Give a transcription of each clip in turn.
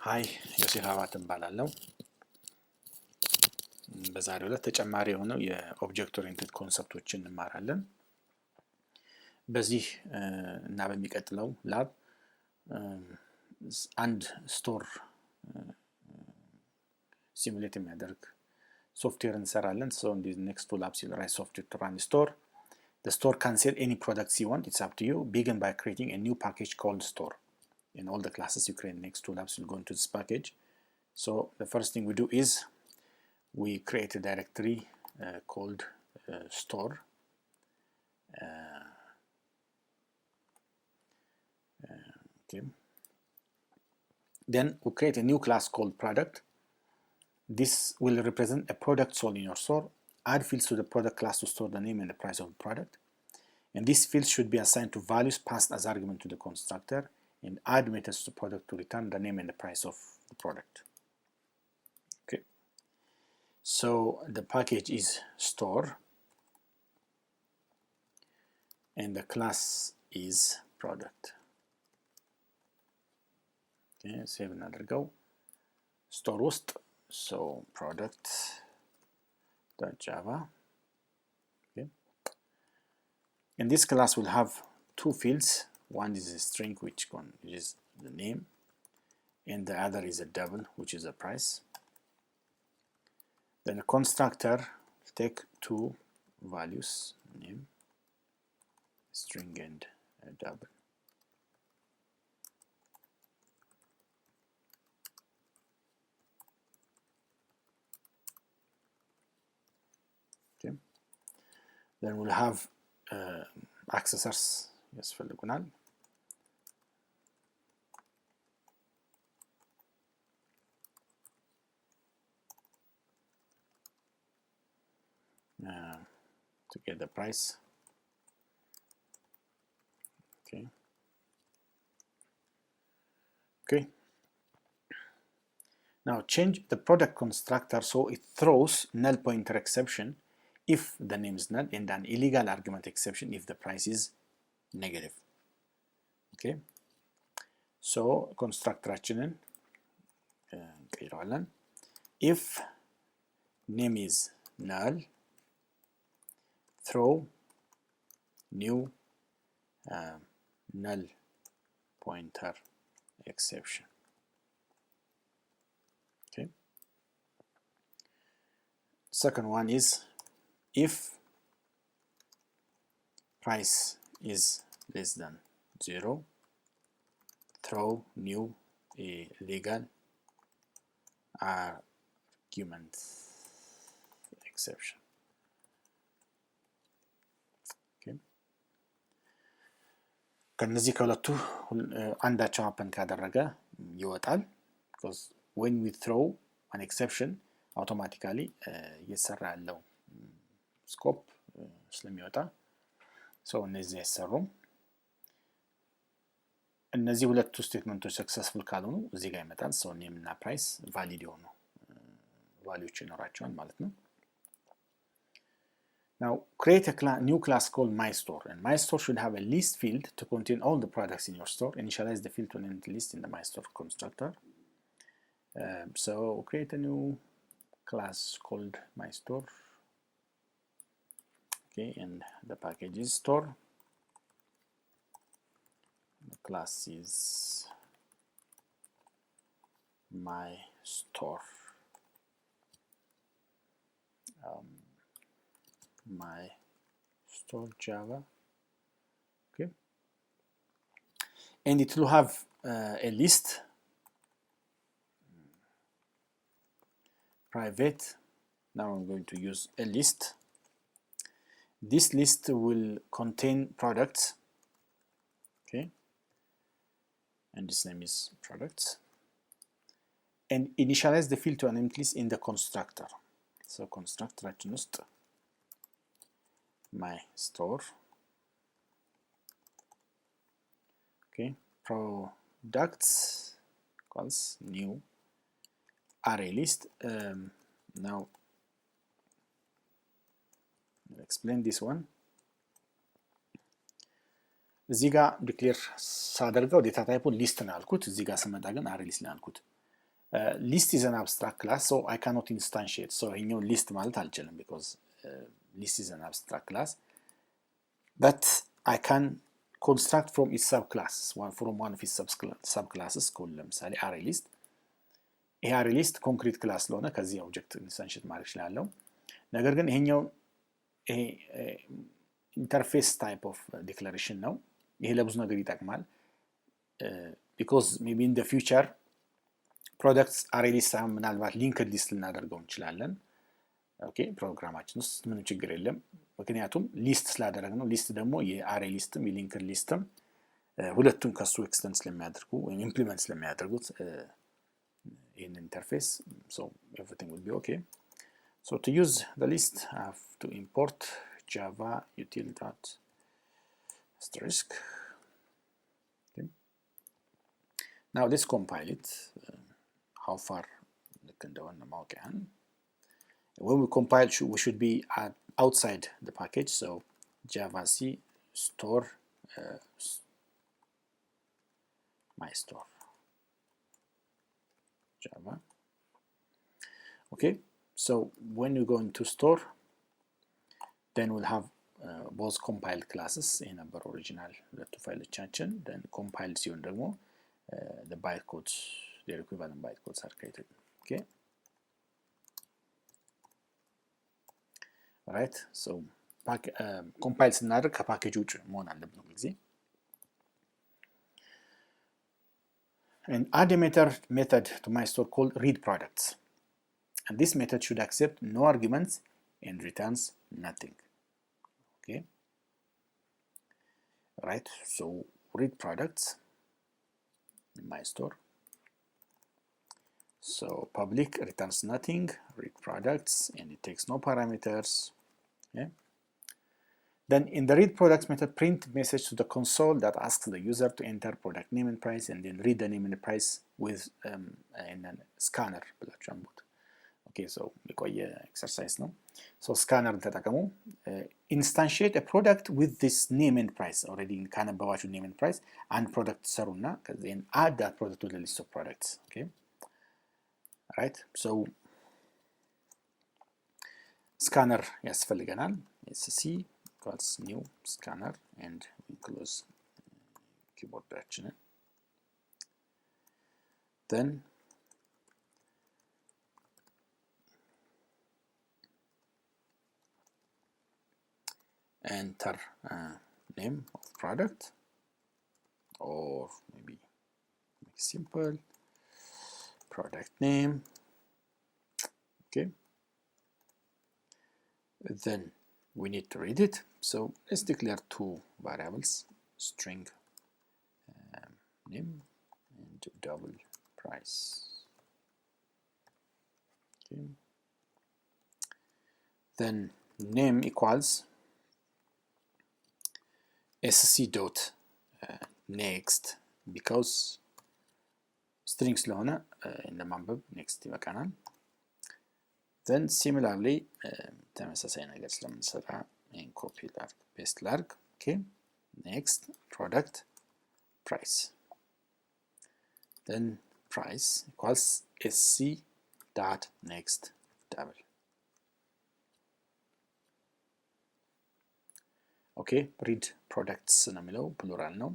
ሃይ ዮሴፍ አባተን ባላለው በዛሬው ዕለት ተጨማሪ የሆነው የኦብጀክት ኦሪየንትድ ኮንሰፕቶችን እንማራለን። በዚህ እና በሚቀጥለው ላብ አንድ ስቶር ሲሙሌት የሚያደርግ ሶፍትዌር እንሰራለን። so in the next two labs you'll write software to run the store. The store can sell any products you want. It's up to you. Begin by creating a new package called store. In all the classes you create in the next two labs, you'll go into this package. So the first thing we do is we create a directory called store. Okay. Then we create a new class called product. This will represent a product sold in your store. Add fields to the product class to store the name and the price of the product. And these fields should be assigned to values passed as argument to the constructor, and add methods to product to return the name and the price of the product. Okay. So the package is store, and the class is product. Okay, save another go. Store host. So product.java. Okay. And this class will have two fields. One is a string, which is the name, and the other is a double, which is the price. Then a constructor will take two values, name, string, and a double. Then we'll have accessors ያስፈልጉናል። to get the price. Okay. Now change the product constructor so it throws null pointer exception if the name is null, and an illegal argument exception if the price is negative. Okay. So constructor-achinen if name is null, throw new null pointer exception. Okay. Second one is if price is less than 0, throw new legal argument exception. Okay. ከነዚህ ከሁለቱ አንዳቸው ሀፐን ካደረገ ይወጣል። because when we throw an exception automatically እየሰራ ያለው ስኮፕ ስለሚወጣ so እነዚህ አይሰሩም። እነዚህ ሁለቱ ስቴትመንቶች ሰክሰስፉል ካልሆኑ እዚህ ጋር ይመጣል። so ኔም እና ፕራይስ ቫሊድ የሆኑ ቫልዩዎች ይኖራቸዋል ማለት ነው። Now create a new class called myStore, and myStore should have a list field to contain all the products in your store. Initialize the field to an empty list in the myStore constructor. So create a new class called myStore. Okay, and the package is store. The class is myStore. myStore Java. Okay, and it will have a list, private. Now I'm going to use a list. This list will contain products. Okay, and this name is products, and initialize the field to an empty list in the constructor. So constructor just myStore. Okay, products equals new array list. Now I'll explain this one. እዚህ ጋር ዲክሌር ሳደርገው ዴታ ታይፑ ሊስት ነው ያልኩት። እዚህ ጋር ስመጣ ግን አሬ ሊስት ነው ያልኩት። list is an abstract class, so I cannot instantiate. So ይሄኛው list ማለት አልችልም because list is an abstract class, but I can construct from its subclasses, from one of its subclasses called ለምሳሌ array list። ይሄ array list concrete class ስለሆነ ከዚህ ኦብጀክት ኢንስታንሺየት ማድረግ እችላለሁ። ነገር ግን ይሄኛው ይሄ ኢንተርፌስ ታይፕ ኦፍ ዲክላሬሽን ነው። ይሄ ለብዙ ነገር ይጠቅማል because maybe in the future products array list ሳይሆን ምናልባት linked list ልናደርገው እንችላለን። ኦኬ ፕሮግራማችን ውስጥ ምንም ችግር የለም ምክንያቱም ሊስት ስላደረግነው ሊስት ደግሞ የአሬ ሊስትም የሊንክድ ሊስትም ሁለቱም ከሱ ኤክስተንድ ስለሚያደርጉ ወይም ኢምፕሊመንት ስለሚያደርጉት in interface, so everything will be okay. So to use the list I have to import java util.asterisk. Okay. Now let's compile it. How far when we compile we should be outside the package, so javac store my store Java. Okay, so when you go into store, then we'll have both compiled classes in our original file chain. Then compiled the bytecodes, their equivalent bytecodes are created. Okay, right? So compile scenario package ውጭ መሆን አለበት ጊዜ. And add a method to my store called read products, and this method should accept no arguments and returns nothing. Okay, right? So read products in my store, so public returns nothing, read products, and it takes no parameters. Okay, then in the read products method, print message to the console that asks the user to enter product name and price, and then read the name and the price with in a scanner. Okay, so exercise now. So scanner ተጠቀሙ. Instantiate a product with this name and price already ካነበባችሁ name and price and product ሰሩና then add that product to the list of products. Okay, right? So scanner ያስፈልገናል. Itsc equals new scanner, and we close keyboard action. Then enter name of product, or maybe make simple product name. Okay, then we need to read it, so let's declare two variables, string name and double price. Okay, then name equals sc dot next, because string ስለሆነ ለማንበብ next ይበቃናል. Then similarly ተመሳሳይ ነገር ስለምንሰራ in copy ላርግ paste ላርግ. Okay, next product price, then price equals sc dot next double. Okay, read products ነው የሚለው plural ነው.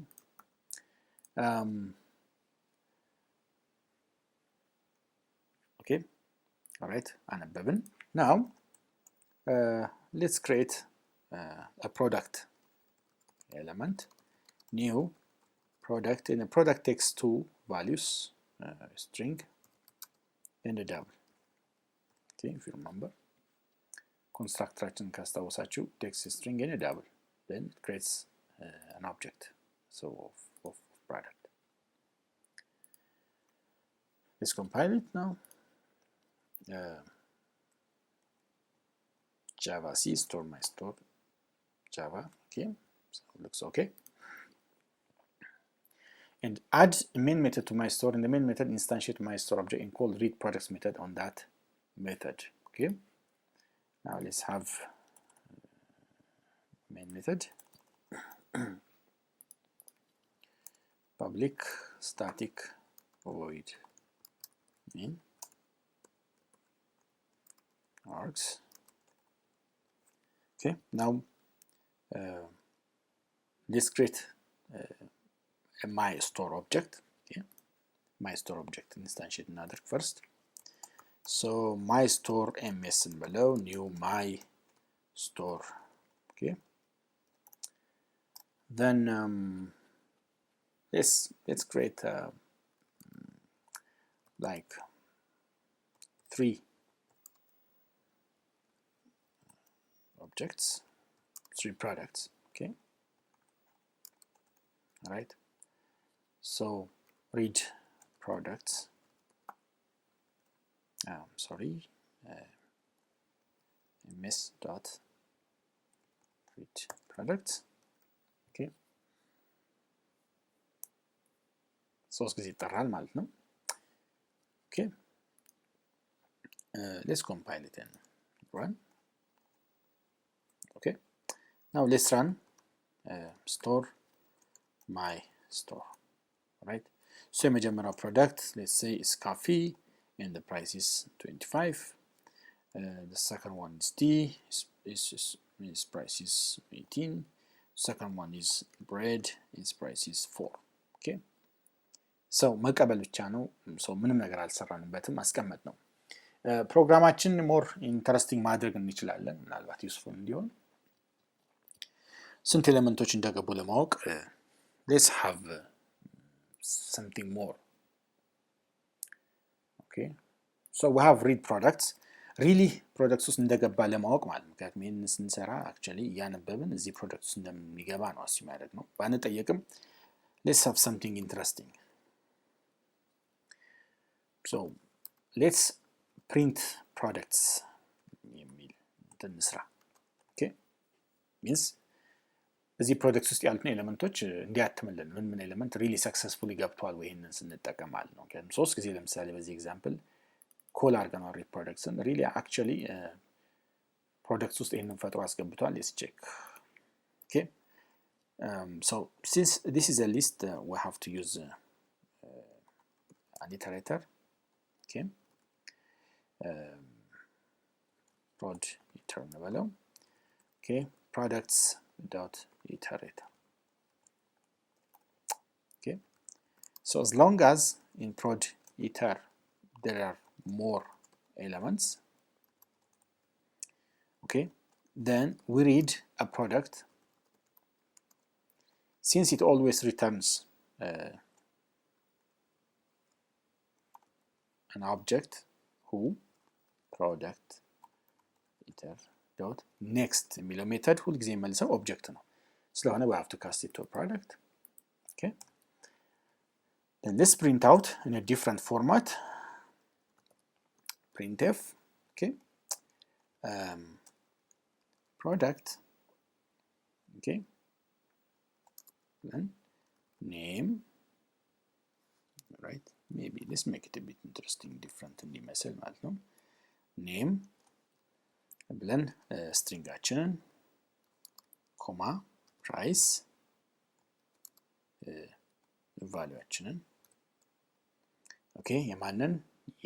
Okay, all right, አነበብን. Now let's create a product element, new product, and a product takes two values, string and a double. Okay, if you remember constructor ካስታወሳችሁ takes a string and a double, then it creates an object so of product. Let's compile it now. Java C store my store Java. Okay, so it looks okay. And add a main method to my store, and the main method instantiate my store object and call read products method on that method. Okay, now let's have main method public static void in args. Okay, now let's create a my store object. Okay, my store object instantiate another first. So my store ms and below new my store. Okay, then let's create like 3 objects, 3 products. Okay, all right. So read products. Sorry, ms dot read products. Okay, 3 ጊዜ ይጠራል ማለት ነው። Okay, let's compile it and run. Okay, now let's run store my store. Right, so የመጀመሪያው product, let's say is coffee and the price is 25. The second one is tea, its price is 18. Second one is bread, its price is 4. Okay, so መቀበል ብቻ ነው። so ምንም ነገር አልሰራንበትም፣ ማስቀመጥ ነው። ፕሮግራማችን ሞር ኢንተረስቲንግ ማድረግ እንችላለን፣ ምናልባት ዩስፉል እንዲሆን። ስንት ኤሌመንቶች እንደገቡ ለማወቅ let's have something more. Okay, so we have read products. really products ውስጥ እንደገባ ለማወቅ ማለት ነው። ምክንያቱም ይሄንን ስንሰራ actually እያነበብን እዚህ products ውስጥ እንደሚገባ ነው አስዩም ያደረግነው፣ ባንጠየቅም let's have something interesting. So let's print products የሚል እንስራ። Okay, means እዚህ ፕሮዳክት ውስጥ ያሉትን ኤሌመንቶች እንዲያትምልን ምን ኤሌመንት ሪሊ ሰክሰስፉሊ ገብቷል ወይ ይሄንን ስንጠቀም ማለት ነው። ምክንያቱም 3 ጊዜ ለምሳሌ በዚህ ኤግዛምፕል ኮል አድርገናል read products and really actually products ውስጥ ይሄንን ፈጥሮ አስገብቷል። let's check. Okay, so since this is a list, we have to use an iterator. Okay, prod iter below. Okay, products dot iterator. Okay, so as long as in prod iter there are more elements, okay, then we read a product. Since it always returns an object who product iter dot next የሚለው ሜተድ ሁል ጊዜ መልሰው ኦብጀክት ነው ስለሆነ we have to cast it to a product. Okay, then let's print out in a different format. printf. Okay, product. Okay, then name. Right, maybe let's make it a bit interesting, different እንዲመስል ማለት ነው። name ብለን ስትሪንጋችንን ኮማ ፕራይስ ቫልዩአችንን ኦኬ የማንን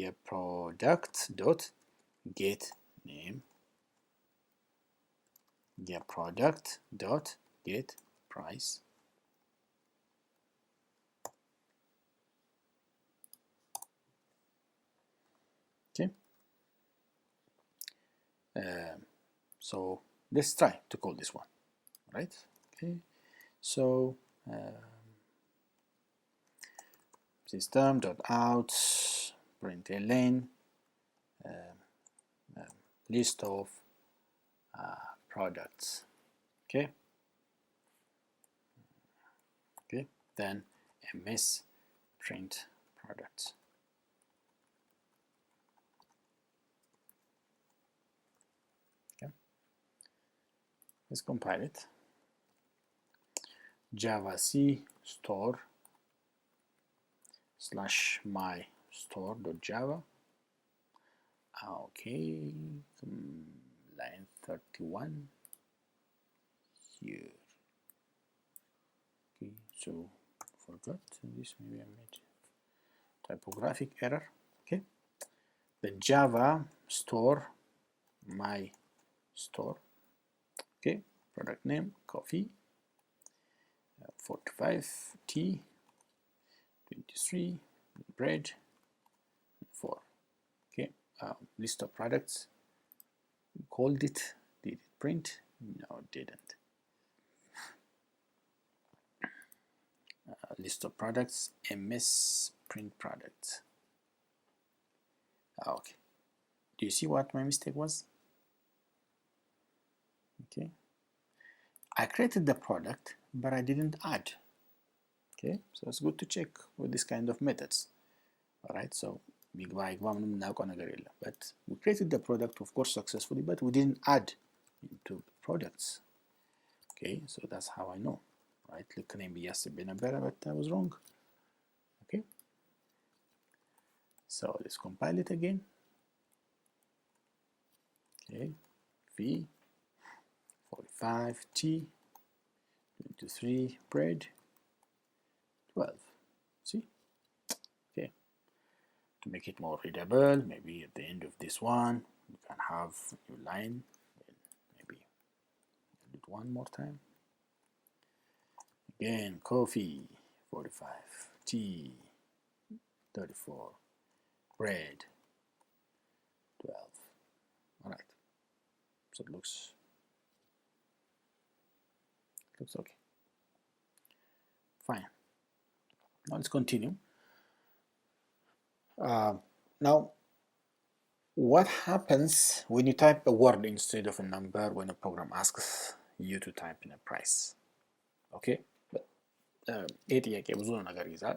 የፕሮዳክት ዶት ጌት ኔም የፕሮዳክት ዶት ጌት ፕራይስ okay. So let's try to call this one, right? Okay, so system.out println list of products. Okay, okay, then ms print products. Let's compile it. Java C store / my store.java. Okay, line 31 here. Okay, so forgot this, maybe I made typographic error. Okay, the Java store my store. Okay, product name coffee, 45 tea, 23 bread, 4. Okay, list of products. We called it. Did it print? No, it didn't. List of products, ms print products. Okay, do you see what my mistake was? Okay, I created the product, but I didn't add. Okay, so it's good to check with this kind of methods. Alright, so but we created the product, of course, successfully, but we didn't add into products. Okay, so that's how I know. Right, look at better, but I was wrong. Okay, so let's compile it again. Okay, V 45 T 23 bread 12. See? Okay. To make it more readable, maybe at the end of this one you can have a new line. Maybe do it one more time. Again, coffee 45, tea 34, bread 12. Alright. So it looks okay. Fine. Now let's continue. Now, what happens when you type a word instead of a number when a program asks you to type in a price? Okay, but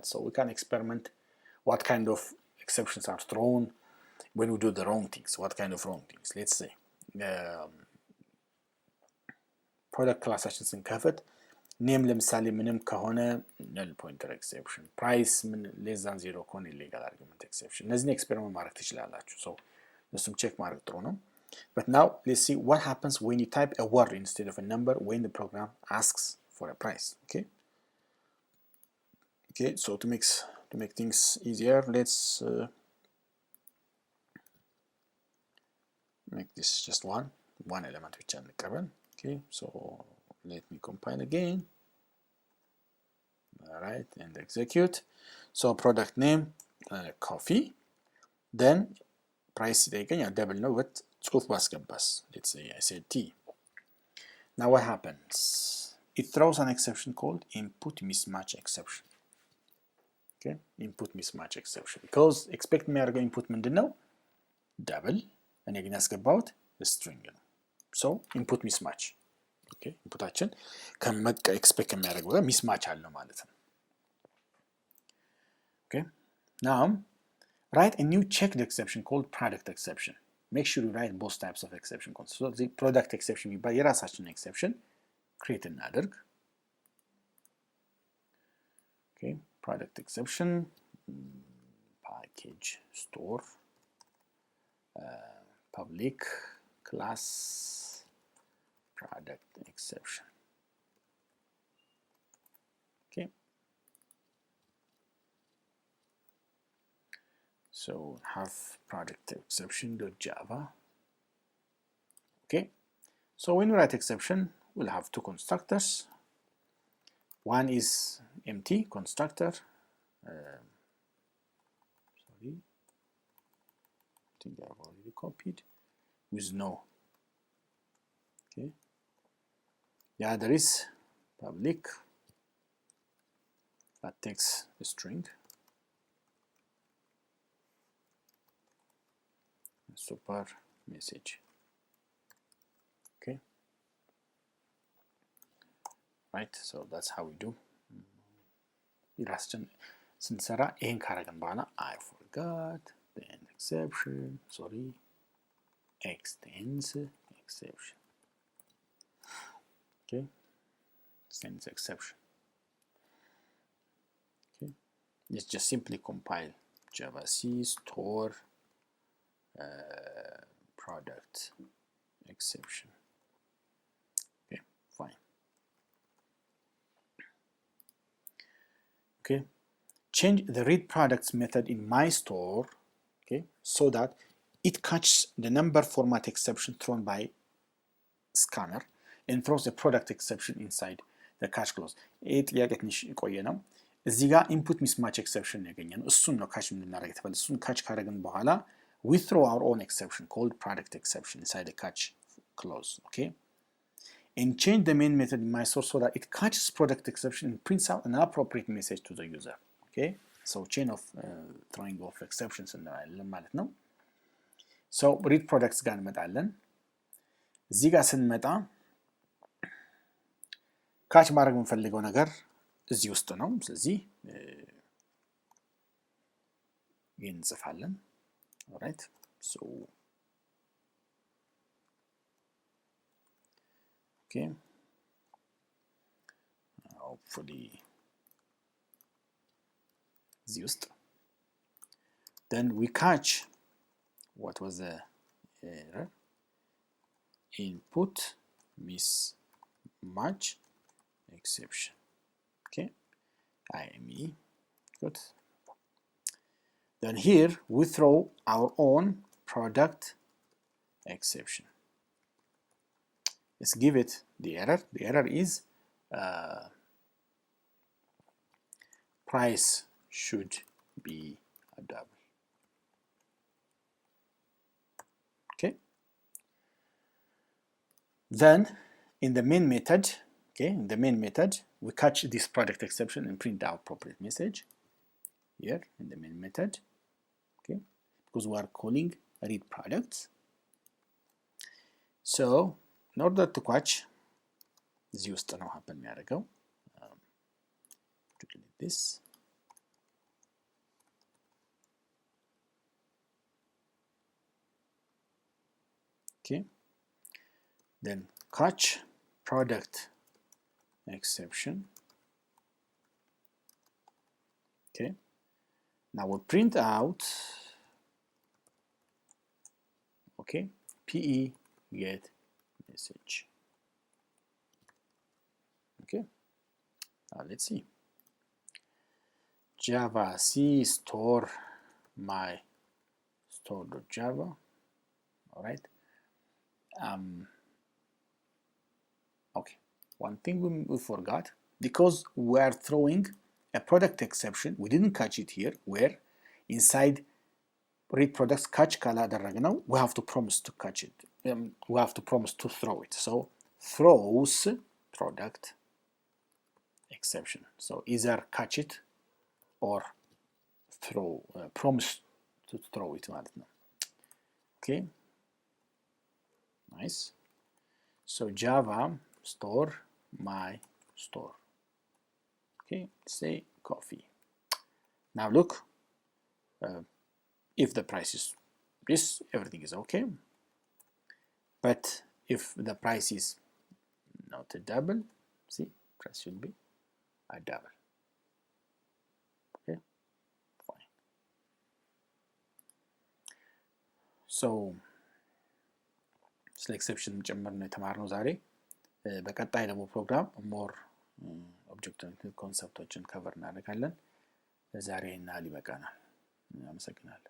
so we can experiment what kind of exceptions are thrown when we do the wrong things. What kind of wrong things? Let's say product class actions in covered. Name ለምሳሌ ምንም ከሆነ null pointer exception, price less than 0 ከሆነ illegal argument exception. እነዚህን ኤክስፔሪመንት ማድረግ ትችላላችሁ። So እሱም ቼክ ማድረግ ጥሩ ነው። But now let's see what happens when you type a word instead of a number when the program asks for a price. Okay, so to make things easier, let's make this just one element which is covered. Okay, so let me compile again. Alright, and execute. So product name coffee, then price again double no with let's say I said tea. Now what happens? It throws an exception called input mismatch exception. Okay, input mismatch exception, because expect me to input ምንድነው double and again ያስገባውት string ነው. So input mismatch. Okay, inputaችን ከመቀ expect የሚያደርገው ጋር mismatch አለው ማለት ነው. Okay, now write a new checked exception called product exception. Make sure you write both types of exception. So the product exception የሚባል የራሳችን exception create እናደርግ. Okay, product exception package store public class product exception. Okay, so have product exception.java. Okay, so when we write exception, we'll have two constructors. One is empty constructor. Sorry, I think I've already copied with no. Okay, the other is public that takes a string. Super message. Okay, right, so that's how we do. ስንሰራ ይሄን ካረግን በኋላ I forgot the end exception, sorry, extends exception. Okay, extends exception. Okay, let's just simply compile Java C store product exception. Okay, fine. Okay, change the read products method in my store, okay, so that it catches the number format exception thrown by scanner and throws a product exception inside the catch clause. It ጥያቄ ትንሽ ቆየ ነው እዚህ ጋር input mismatch exception ያገኘን እሱን ነው catch የምናደርገው ተፈል እሱን catch ካደረግን በኋላ we throw our own exception called product exception inside the catch clause, okay, and change the main method in my source so that it catches product exception and prints out an appropriate message to the user, okay. So chain of throwing off exceptions እንላለን ማለት ነው so read products ጋር እንመጣለን እዚህ ጋር ስንመጣ ካች ማድረግ የምንፈልገው ነገር እዚህ ውስጥ ነው ስለዚህ ይሄን እንጽፋለን alright so okay hopefully እዚህ ውስጥ then we catch what was the error input mismatch exception, okay, IME, good. Then here we throw our own product exception. Let's give it the error. The error is price should be a double. Okay. Then in the main method, okay, in the main method, we catch this product exception and print the appropriate message here in the main method, okay, because we are calling read products. So in order to catch, this used to now happen there ago. To delete this. Okay. Then catch product exception, okay. Now we'll print out, okay, PE get message, okay. Now let's see. Java C store my store.java, all right. Okay, one thing we forgot, because we are throwing a product exception, we didn't catch it here, where inside read products catch ካላደረግነው we have to promise to catch it, we have to promise to throw it, so throws product exception, so either catch it or throw, promise to throw it ማለት ነው, okay, nice. So Java store my store, okay, say coffee. Now look, if the price is this, everything is okay, but if the price is not a double, see, price should be a double, okay, fine. So ስለ ኤክሰፕሽን ጨምር ነው የተማርነው ዛሬ በቀጣይ ደግሞ ፕሮግራም ሞር ኦብጀክት ኮንሰፕቶችን ከቨር እናደርጋለን ለዛሬ እና ሊበቃናል አመሰግናለሁ